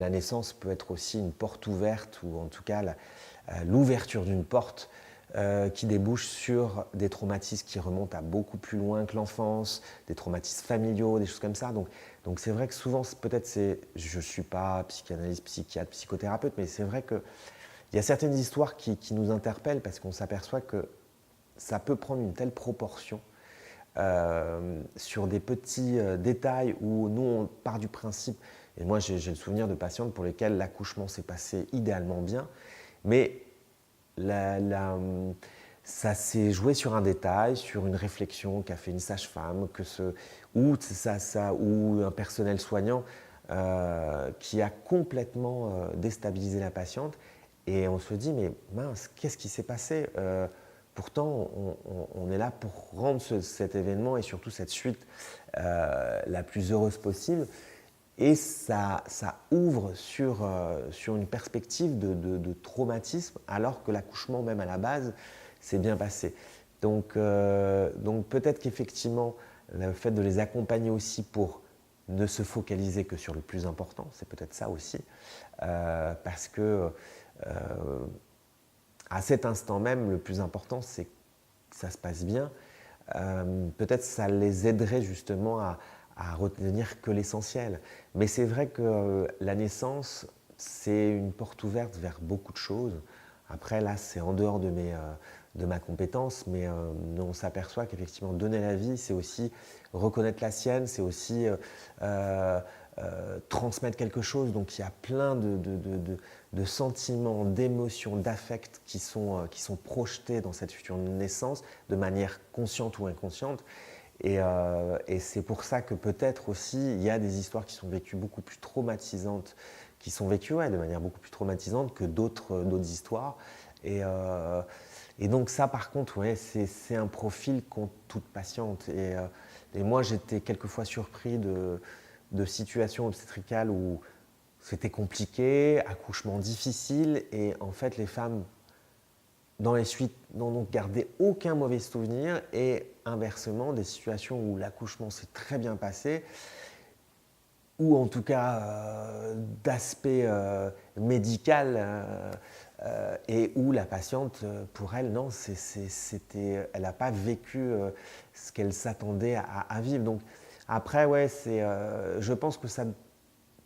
La naissance peut être aussi une porte ouverte ou en tout cas l'ouverture d'une porte qui débouche sur des traumatismes qui remontent à beaucoup plus loin que l'enfance, des traumatismes familiaux, des choses comme ça. Donc c'est vrai que souvent, je ne suis pas psychanalyste, psychiatre, psychothérapeute, mais c'est vrai qu'il y a certaines histoires qui nous interpellent parce qu'on s'aperçoit que ça peut prendre une telle proportion sur des petits détails où nous, on part du principe, et moi j'ai le souvenir de patientes pour lesquelles l'accouchement s'est passé idéalement bien, mais la, la, ça s'est joué sur un détail, sur une réflexion qu'a fait une sage-femme, ou un personnel soignant qui a complètement déstabilisé la patiente. Et on se dit, mais mince, qu'est-ce qui s'est passé Pourtant, on est là pour rendre cet événement et surtout cette suite la plus heureuse possible. Et ça ouvre sur une perspective de traumatisme, alors que l'accouchement, même à la base, s'est bien passé. Donc peut-être qu'effectivement, le fait de les accompagner aussi pour ne se focaliser que sur le plus important, c'est peut-être ça aussi, parce que à cet instant même, le plus important, c'est que ça se passe bien. Peut-être ça les aiderait justement à retenir que l'essentiel. Mais c'est vrai que la naissance, c'est une porte ouverte vers beaucoup de choses. Après, là, c'est en dehors de ma compétence, mais on s'aperçoit qu'effectivement, donner la vie, c'est aussi reconnaître la sienne, c'est aussi transmettre quelque chose. Donc, il y a plein de sentiments, d'émotions, d'affects qui sont projetés dans cette future naissance de manière consciente ou inconsciente. Et c'est pour ça que peut-être aussi, il y a des histoires qui sont vécues beaucoup plus traumatisantes, qui sont vécues de manière beaucoup plus traumatisante que d'autres histoires. Et donc ça, par contre, c'est un profil qu'ont toute patiente. Et moi, j'étais quelquefois surpris de situations obstétricales où c'était compliqué, accouchement difficile, et en fait, les femmes dans les suites n'en ont gardé aucun mauvais souvenir, et inversement, des situations où l'accouchement s'est très bien passé, ou en tout cas d'aspect médical, et où la patiente, pour elle, non, elle n'a pas vécu ce qu'elle s'attendait à vivre. Donc après, je pense que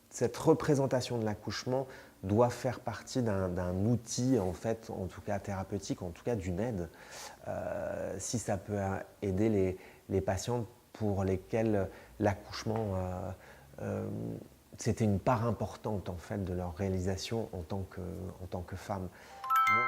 cette représentation de l'accouchement doit faire partie d'un outil, en fait, en tout cas thérapeutique, en tout cas d'une aide, si ça peut aider les patientes pour lesquelles l'accouchement, c'était une part importante en fait de leur réalisation en tant que femme. Moi,